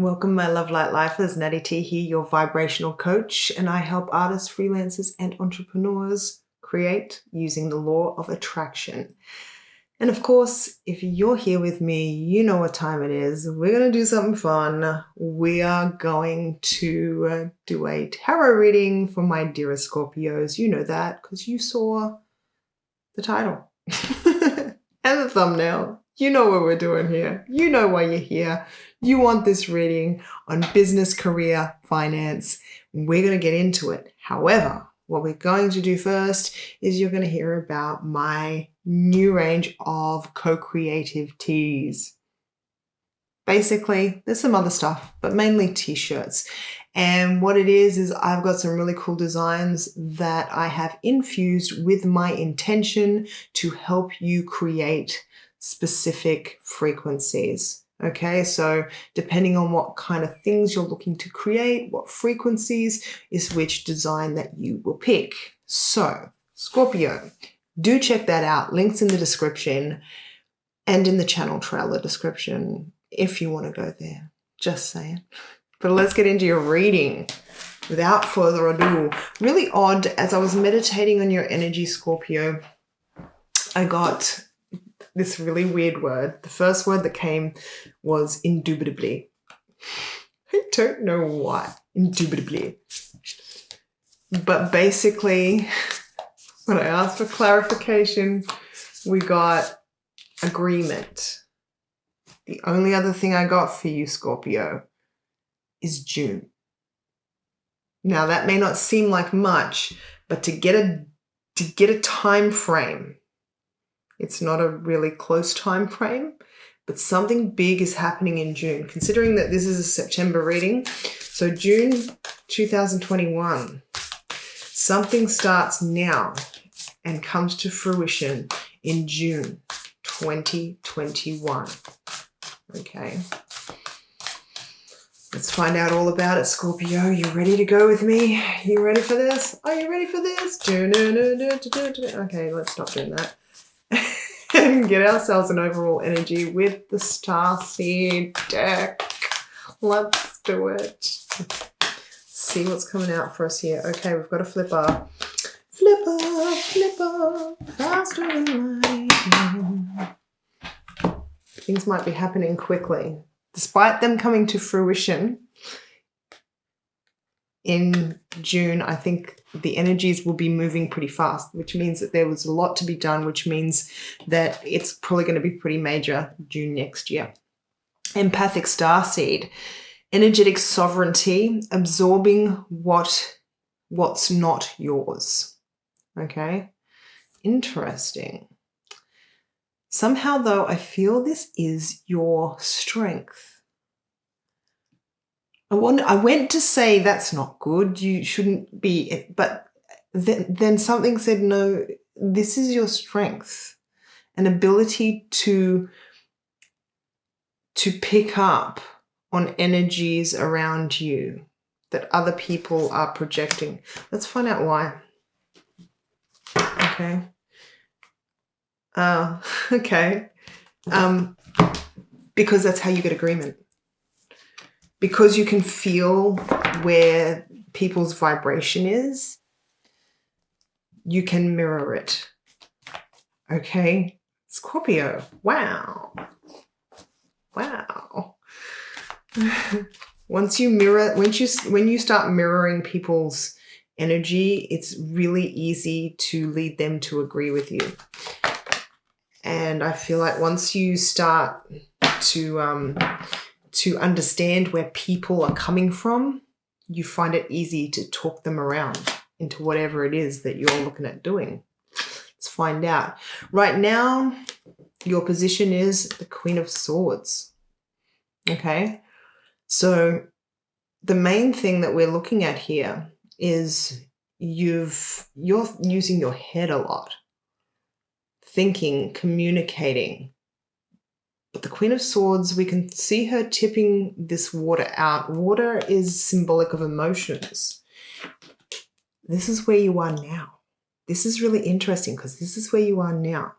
Welcome, my love light lifers. Natty T here, your vibrational coach, and I help artists, freelancers, and entrepreneurs create using the law of attraction. And of course, if you're here with me, you know what time it is. We're going to do something fun. We are going to do a tarot reading for my dearest Scorpios. You know that because you saw the title and the thumbnail. You know what we're doing here. You know why you're here. You want this reading on business, career, finance. We're going to get into it. However, what we're going to do first is you're going to hear about my new range of co-creative tees. Basically, there's some other stuff, but mainly t-shirts. And what it is I've got some really cool designs that I have infused with my intention to help you create specific frequencies. Okay, so depending on what kind of things you're looking to create, what frequencies is which design that you will pick. So, Scorpio, do check that out. Links in the description and in the channel trailer description if you want to go there. Just saying. But let's get into your reading. Without further ado, really odd, as I was meditating on your energy, Scorpio, I got this really weird word. The first word that came was indubitably. I don't know why. Indubitably. But basically, when I asked for clarification, we got agreement. The only other thing I got for you, Scorpio, is June. Now, that may not seem like much, but to get a time frame, it's not a really close time frame, but something big is happening in June, considering that this is a September reading. So June 2021, something starts now and comes to fruition in June 2021. Okay. Let's find out all about it, Scorpio. You ready to go with me? You ready for this? Are you ready for this? Okay, let's stop doing that. And get ourselves an overall energy with the Starseed deck. Let's do it. See what's coming out for us here. Okay, we've got a flipper. Flipper, faster than lightning. Things might be happening quickly. Despite them coming to fruition in June, I think the energies will be moving pretty fast, which means that there was a lot to be done, which means that it's probably going to be pretty major June next year. Empathic starseed, energetic sovereignty, absorbing what's not yours. Okay, interesting. Somehow, though, I feel this is your strength. I went to say that's not good, you shouldn't be, but then something said, no, this is your strength, an ability to pick up on energies around you that other people are projecting. Let's find out why. Okay. Okay. Because that's how you get agreement. Because you can feel where people's vibration is, you can mirror it. Okay? Scorpio. Wow. Wow. When you start mirroring people's energy, it's really easy to lead them to agree with you. And I feel like once you start to understand where people are coming from, you find it easy to talk them around into whatever it is that you're looking at doing. Let's find out. Right now, your position is the Queen of Swords. Okay? So the main thing that we're looking at here is you're using your head a lot. Thinking, communicating. But the Queen of Swords, we can see her tipping this water out. Water is symbolic of emotions. This is where you are now. This is really interesting because this is where you are now.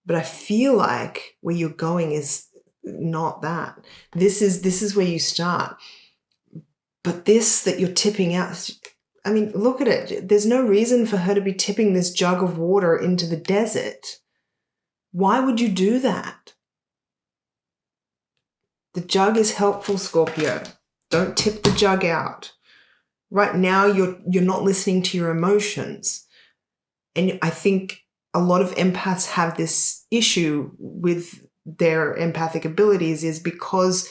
But I feel like where you're going is not that. This is where you start. But this that you're tipping out, I mean, look at it. There's no reason for her to be tipping this jug of water into the desert. Why would you do that? The jug is helpful, Scorpio. Don't tip the jug out. Right now, you're not listening to your emotions. And I think a lot of empaths have this issue with their empathic abilities is because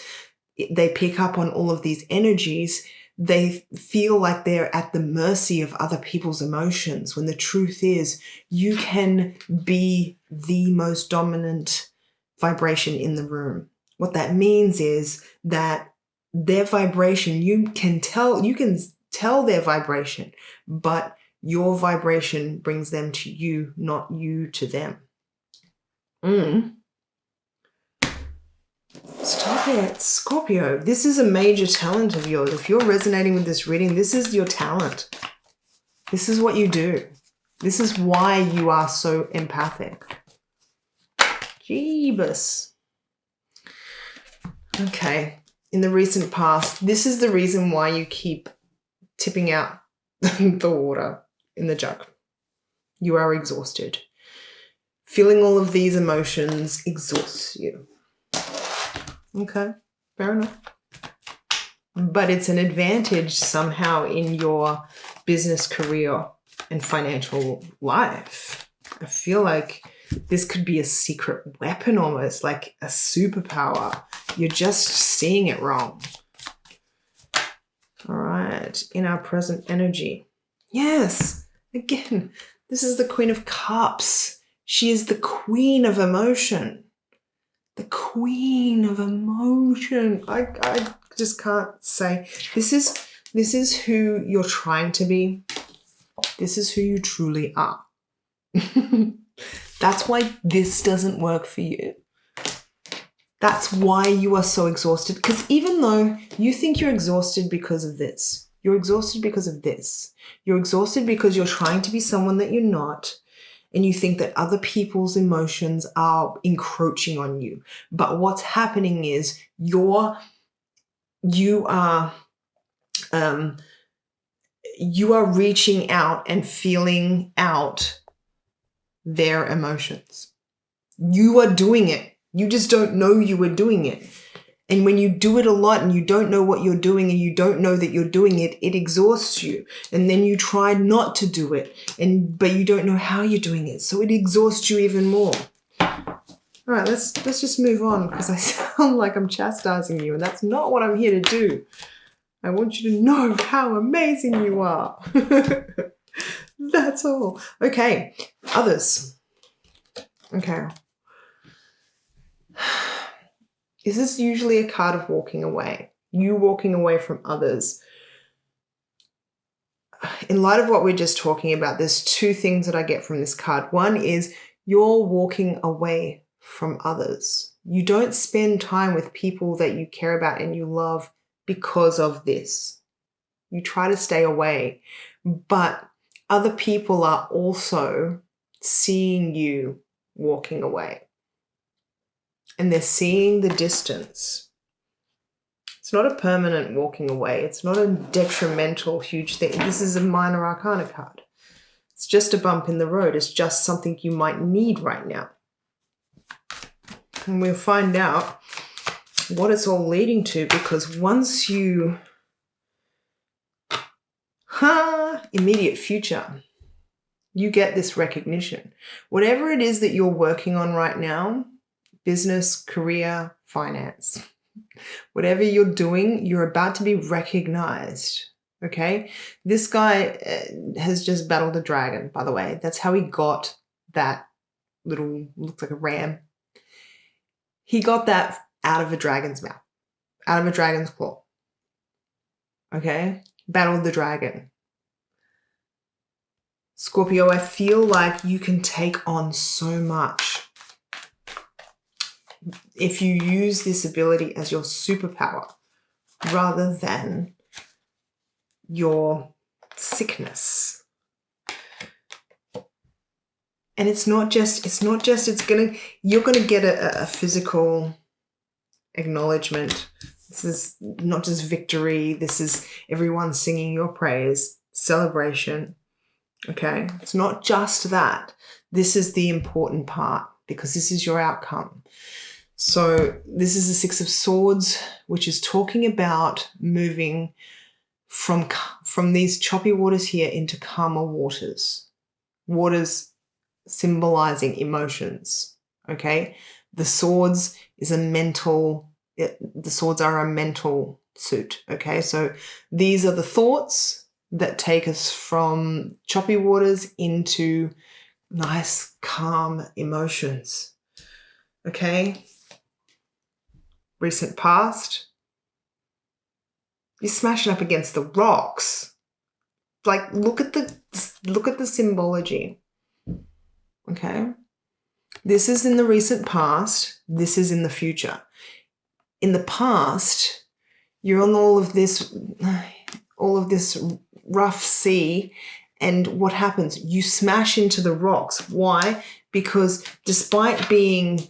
they pick up on all of these energies, they feel like they're at the mercy of other people's emotions, when the truth is you can be the most dominant vibration in the room. What that means is that their vibration, you can tell their vibration, but your vibration brings them to you, not you to them. Stop it, Scorpio. This is a major talent of yours. If you're resonating with this reading, this is your talent. This is what you do. This is why you are so empathic. Jeebus. Okay. In the recent past, this is the reason why you keep tipping out the water in the jug. You are exhausted. Feeling all of these emotions exhausts you. Okay, fair enough. But it's an advantage somehow in your business career and financial life. I feel like this could be a secret weapon almost, like a superpower. You're just seeing it wrong. All right, in our present energy. Yes, again, this is the Queen of Cups. She is the queen of emotion. The queen of emotion. I just can't say. This is who you're trying to be. This is who you truly are. That's why this doesn't work for you. That's why you are so exhausted. Because even though you think you're exhausted because of this, you're exhausted because of this. You're exhausted because you're trying to be someone that you're not. And you think that other people's emotions are encroaching on you. But what's happening is you are reaching out and feeling out their emotions. You are doing it. You just don't know you are doing it. And when you do it a lot and you don't know what you're doing and you don't know that you're doing it, it exhausts you. And then you try not to do it, but you don't know how you're doing it. So it exhausts you even more. All right, let's just move on, because I sound like I'm chastising you, and that's not what I'm here to do. I want you to know how amazing you are. That's all. Okay, others. Okay. This is usually a card of walking away. You walking away from others. In light of what we're just talking about, there's two things that I get from this card. One is you're walking away from others. You don't spend time with people that you care about and you love because of this. You try to stay away, but other people are also seeing you walking away. And they're seeing the distance. It's not a permanent walking away. It's not a detrimental, huge thing. This is a minor arcana card. It's just a bump in the road. It's just something you might need right now. And we'll find out what it's all leading to, because once you... immediate future. You get this recognition. Whatever it is that you're working on right now, business, career, finance, whatever you're doing, you're about to be recognized, okay? This guy has just battled a dragon, by the way. That's how he got that little, looks like a ram. He got that out of a dragon's mouth, out of a dragon's claw, okay? Battled the dragon. Scorpio, I feel like you can take on so much if you use this ability as your superpower rather than your sickness. And you're gonna get a physical acknowledgement. This is not just victory. This is everyone singing your praise, celebration. Okay, it's not just that. This is the important part because this is your outcome. So this is the Six of Swords, which is talking about moving from these choppy waters here into calmer waters. Waters symbolizing emotions. Okay, the swords is the swords are a mental suit. Okay, so these are the thoughts that take us from choppy waters into nice, calm emotions. Okay, recent past, you're smashing up against the rocks. Like, look at the symbology. Okay, this is in the recent past. This is in the future. In the past, you're on all of this rough sea, and what happens? You smash into the rocks. Why? Because despite being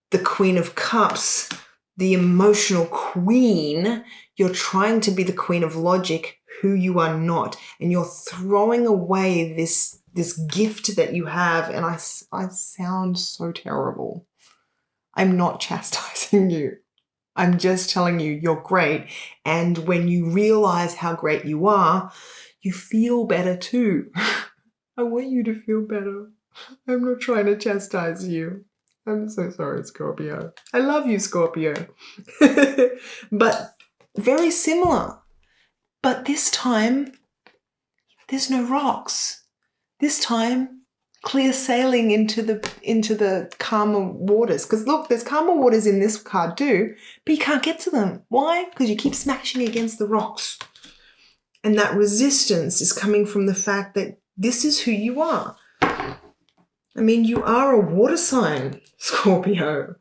the Queen of Cups, the emotional queen, you're trying to be the queen of logic, who you are not, and you're throwing away this gift that you have. And I sound so terrible. I'm not chastising you. I'm just telling you you're great. And when you realize how great you are, you feel better too. I want you to feel better. I'm not trying to chastise you. I'm so sorry, Scorpio. I love you, Scorpio. But very similar. But this time, there's no rocks. This time, clear sailing into the calmer waters. Because look, there's calmer waters in this card too, but you can't get to them. Why? Because you keep smashing against the rocks. And that resistance is coming from the fact that this is who you are. I mean, you are a water sign, Scorpio.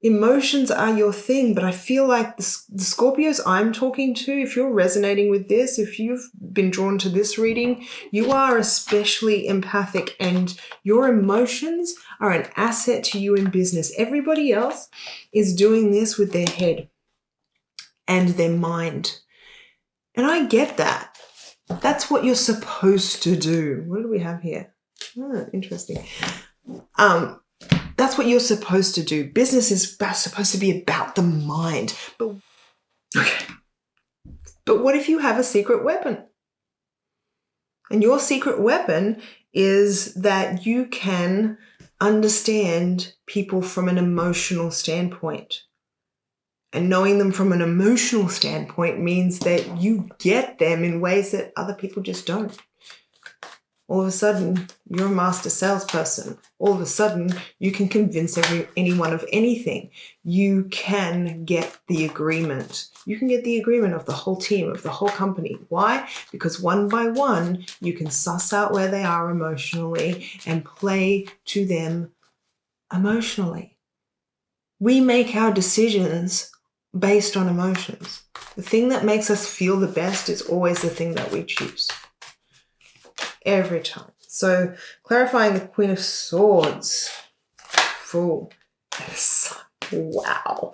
Emotions are your thing, but I feel like the Scorpios I'm talking to, if you're resonating with this, if you've been drawn to this reading, you are especially empathic and your emotions are an asset to you in business. Everybody else is doing this with their head and their mind. And I get that. That's what you're supposed to do. What do we have here? Oh, interesting. That's what you're supposed to do. Business is supposed to be about the mind. But what if you have a secret weapon? And your secret weapon is that you can understand people from an emotional standpoint. And knowing them from an emotional standpoint means that you get them in ways that other people just don't. All of a sudden, you're a master salesperson. All of a sudden, you can convince anyone of anything. You can get the agreement. You can get the agreement of the whole team, of the whole company. Why? Because one by one, you can suss out where they are emotionally and play to them emotionally. We make our decisions based on emotions. The thing that makes us feel the best is always the thing that we choose. Every time. So clarifying the Queen of Swords. Fool. Yes. Wow.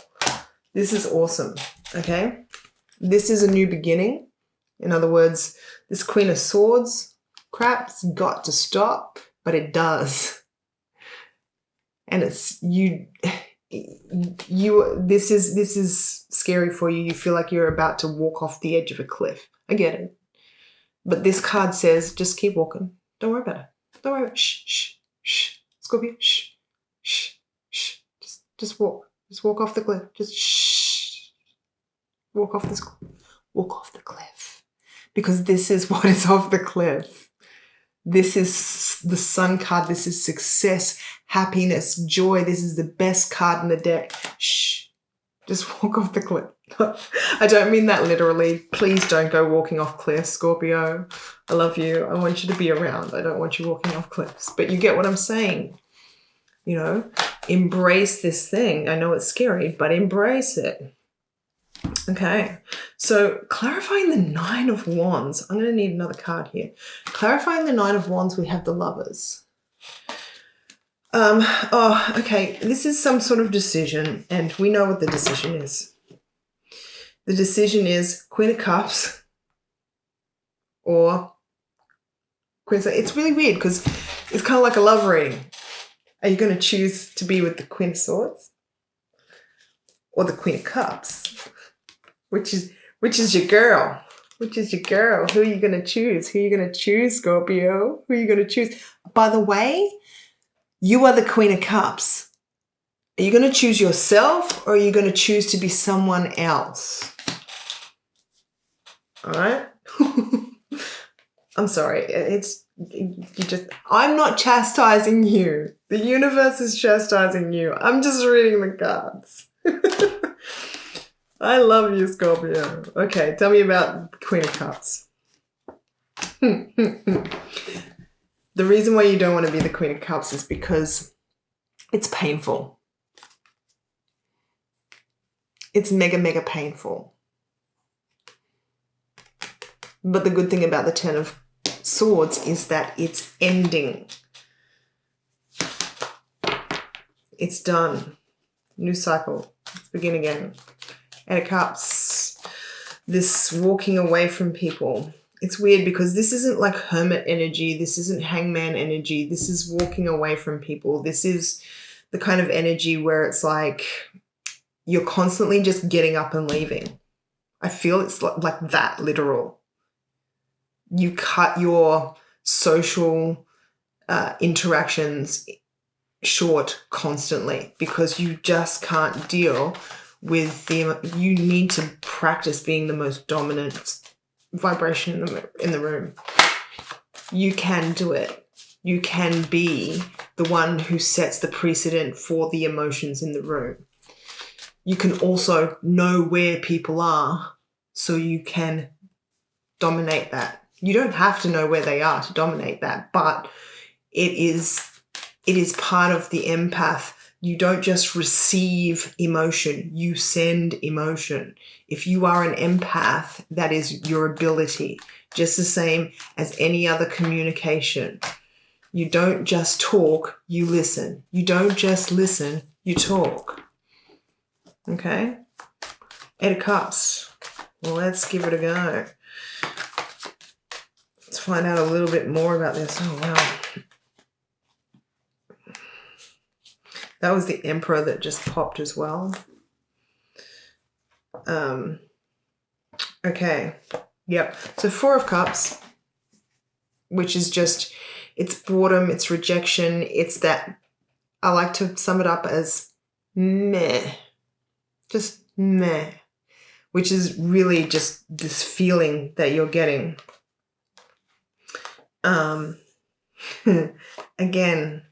This is awesome. Okay. This is a new beginning. In other words, this Queen of Swords crap's got to stop, but it does. And it's this is scary for you. You feel like you're about to walk off the edge of a cliff. I get it. But this card says, just keep walking. Don't worry about it. Don't worry about it. Shh, shh, shh. Scorpio, shh, shh, shh. Just walk. Just walk off the cliff. Just shh. Walk off the cliff. Because this is what is off the cliff. This is the Sun card. This is success, happiness, joy. This is the best card in the deck. Shh. Just walk off the cliff. I don't mean that literally. Please don't go walking off cliffs, Scorpio. I love you. I want you to be around. I don't want you walking off cliffs. But you get what I'm saying. You know, embrace this thing. I know it's scary, but embrace it. Okay. So clarifying the Nine of Wands. I'm going to need another card here. Clarifying the Nine of Wands, we have the Lovers. Oh, okay. This is some sort of decision, and we know what the decision is. The decision is Queen of Cups or Queen of Swords. It's really weird because it's kind of like a love reading. Are you going to choose to be with the Queen of Swords or the Queen of Cups? Which is your girl? Which is your girl? Who are you going to choose? Who are you going to choose, Scorpio? Who are you going to choose? By the way, you are the Queen of Cups. Are you going to choose yourself or are you going to choose to be someone else? All right? I'm sorry. I'm not chastising you. The universe is chastising you. I'm just reading the cards. I love you, Scorpio. Okay, tell me about Queen of Cups. The reason why you don't want to be the Queen of Cups is because it's painful. It's mega, mega painful. But the good thing about the Ten of Swords is that it's ending. It's done. New cycle. Let's begin again. Eight of Cups. This walking away from people. It's weird because this isn't like hermit energy. This isn't hangman energy. This is walking away from people. This is the kind of energy where it's like you're constantly just getting up and leaving. I feel it's like that, literal. You cut your social interactions short constantly because you just can't deal with you need to practice being the most dominant vibration in the room. You can do it. You can be the one who sets the precedent for the emotions in the room. You can also know where people are so you can dominate that. You don't have to know where they are to dominate that, but it is part of the empath. You don't just receive emotion, you send emotion. If you are an empath, that is your ability, just the same as any other communication. You don't just talk, you listen. You don't just listen, you talk. Okay? Eight of Cups. Well, let's give it a go. Let's find out a little bit more about this. Oh, wow. That was the Emperor that just popped as well. Okay. Yep. So Four of Cups, which is just, it's boredom, it's rejection, it's that, I like to sum it up as meh. Just meh. Which is really just this feeling that you're getting. Again,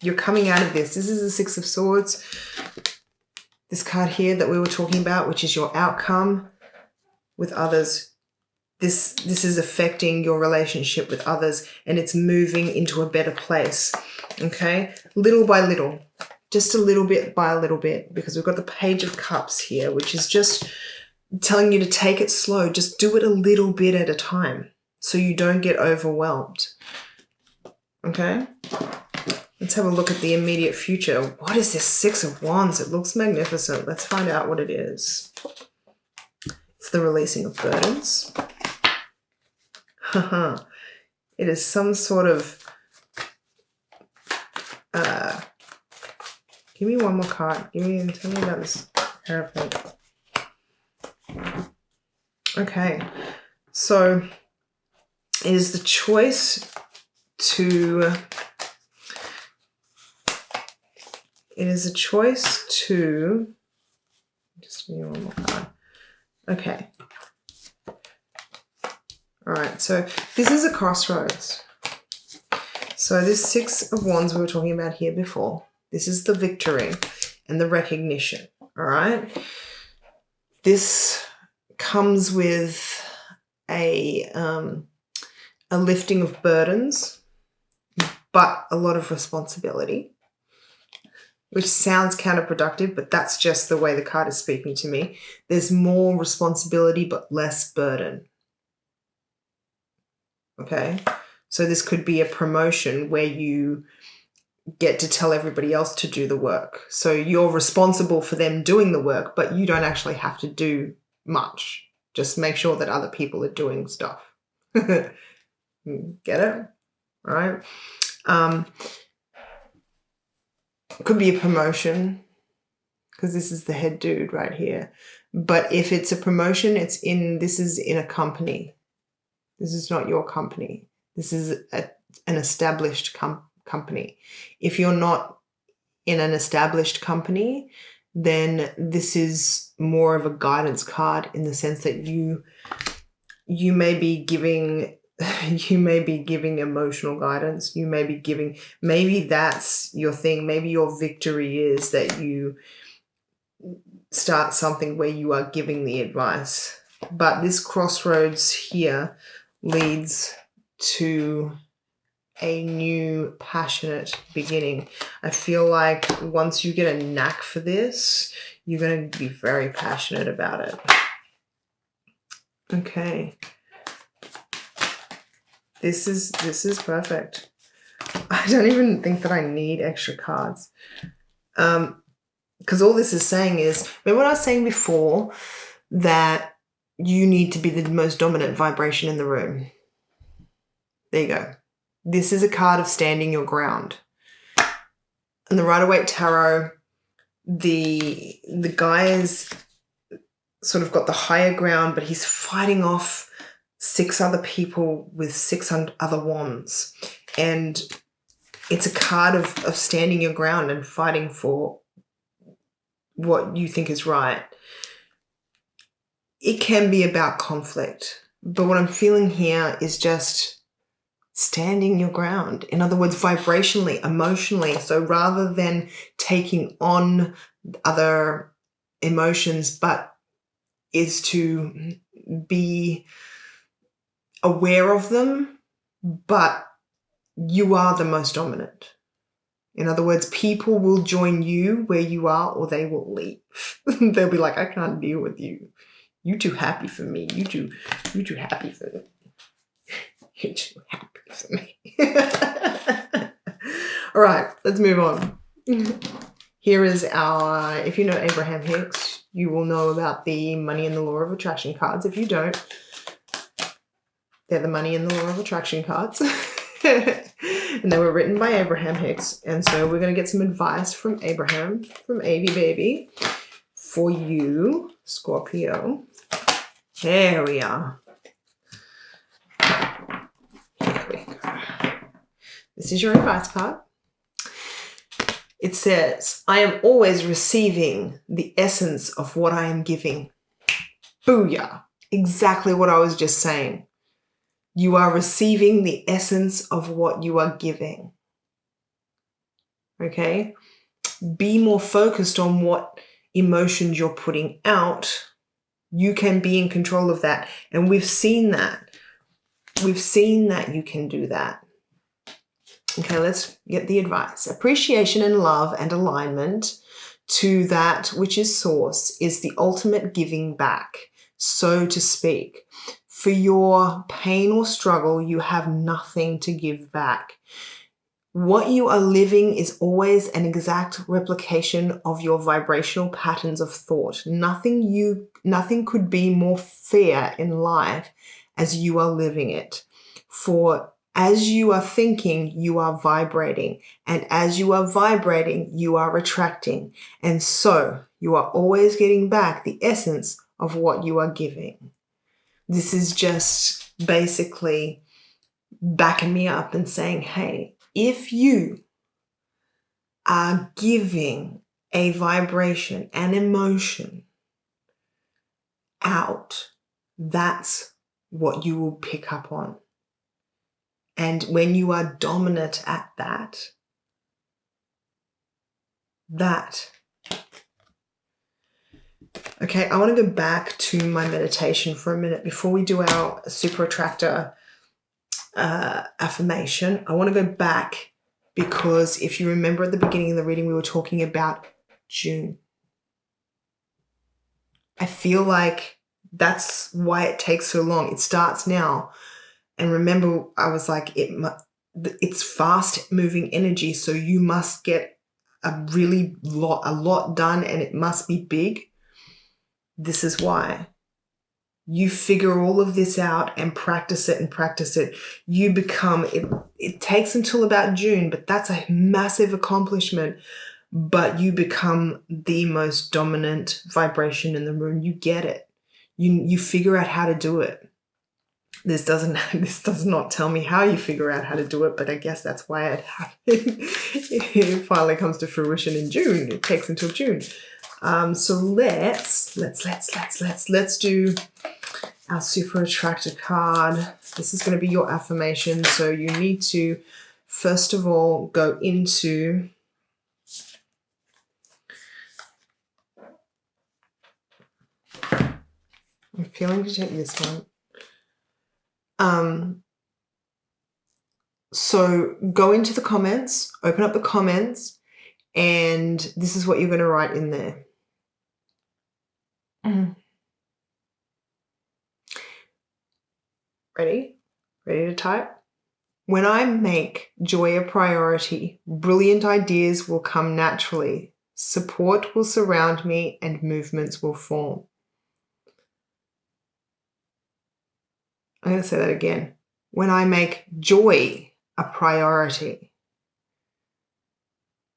you're coming out of this. This is the Six of Swords. This card here that we were talking about, which is your outcome with others. This is affecting your relationship with others and it's moving into a better place. Okay? Little by little. Just a little bit by a little bit, because we've got the Page of Cups here, which is just telling you to take it slow. Just do it a little bit at a time so you don't get overwhelmed. Okay? Let's have a look at the immediate future. What is this Six of Wands? It looks magnificent. Let's find out what it is. It's the releasing of burdens. It is some sort of... give me one more card. Tell me about this Hierophant. Okay. So it is the choice to... It is a choice to... Just give me one more card. Okay. All right. So this is a crossroads. So this Six of Wands we were talking about here before. This is the victory and the recognition. All right. This comes with a lifting of burdens, but a lot of responsibility, which sounds counterproductive, but that's just the way the card is speaking to me. There's more responsibility, but less burden. Okay? So this could be a promotion where you get to tell everybody else to do the work. So you're responsible for them doing the work, but you don't actually have to do much. Just make sure that other people are doing stuff. Get it? All right. Could be a promotion, because this is the head dude right here. But if it's a promotion, this is in a company. This is not your company. This is an established company. If you're not in an established company, then this is more of a guidance card, in the sense that you may be giving emotional guidance. You may be giving, maybe that's your thing. Maybe your victory is that you start something where you are giving the advice. But this crossroads here leads to a new passionate beginning. I feel like once you get a knack for this, you're going to be very passionate about it. Okay. This is perfect. I don't even think that I need extra cards. Because all this is saying is, remember what I was saying before, that you need to be the most dominant vibration in the room. There you go. This is a card of standing your ground. And the Rider-Waite Tarot, the guy is sort of got the higher ground, but he's fighting off 6 other people with 6 other wands. And it's a card of standing your ground and fighting for what you think is right. It can be about conflict, but what I'm feeling here is just standing your ground. In other words, vibrationally, emotionally. So rather than taking on other emotions, but is to be aware of them, but you are the most dominant. In other words, people will join you where you are, or they will leave. They'll be like, I can't deal with you. You too happy for me. You too happy for me. You're too happy for me. All right, let's move on. Here is our, if you know Abraham Hicks, you will know about the money and the law of attraction cards. If you don't, they're the money and the law of attraction cards. And they were written by Abraham Hicks. And so we're going to get some advice from Abraham, from Avy Baby, for you, Scorpio. There we are. Here we go. This is your advice card. It says, I am always receiving the essence of what I am giving. Booyah. Exactly what I was just saying. You are receiving the essence of what you are giving. Okay? Be more focused on what emotions you're putting out. You can be in control of that. And we've seen that. We've seen that you can do that. Okay, let's get the advice. Appreciation and love and alignment to that which is source is the ultimate giving back, so to speak. For your pain or struggle, you have nothing to give back. What you are living is always an exact replication of your vibrational patterns of thought. Nothing could be more fair in life as you are living it. For as you are thinking, you are vibrating. And as you are vibrating, you are attracting. And so you are always getting back the essence of what you are giving. This is just basically backing me up and saying, hey, if you are giving a vibration, an emotion out, that's what you will pick up on. And when you are dominant at that. Okay, I want to go back to my meditation for a minute before we do our super attractor affirmation. I want to go back because if you remember at the beginning of the reading, we were talking about June. I feel like that's why it takes so long. It starts now. And remember, I was like, it's fast moving energy, so you must get a lot done, and it must be big. This is why. You figure all of this out and practice it and practice it. You become, it takes until about June, but that's a massive accomplishment. But you become the most dominant vibration in the room. You get it. You figure out how to do it. This does not tell me how you figure out how to do it, but I guess that's why it happened. It finally comes to fruition in June. It takes until June. So let's do our super attractor card. This is going to be your affirmation. So you need to, first of all, go into I'm feeling to take this one. So go into the comments, open up the comments, and this is what you're going to write in there. Ready? Ready to type? When I make joy a priority, brilliant ideas will come naturally. Support will surround me and movements will form. I'm going to say that again. When I make joy a priority.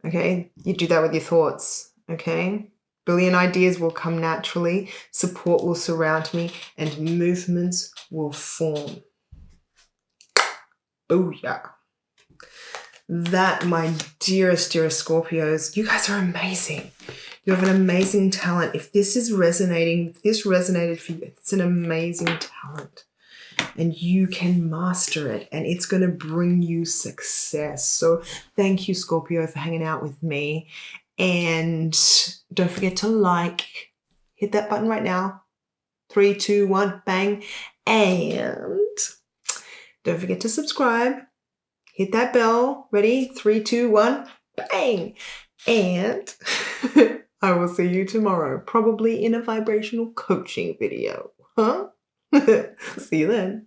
Okay, you do that with your thoughts. Okay, brilliant ideas will come naturally. Support will surround me and movements will form. Booyah. That, my dearest Scorpios, you guys are amazing. You have an amazing talent. If this is resonating, if this resonated for you, it's an amazing talent. And you can master it, and it's going to bring you success. So thank you, Scorpio, for hanging out with me. And don't forget to like, hit that button right now. 3, 2, 1, bang. And don't forget to subscribe. Hit that bell. Ready? 3, 2, 1, bang. And I will see you tomorrow, probably in a vibrational coaching video. Huh? See you then.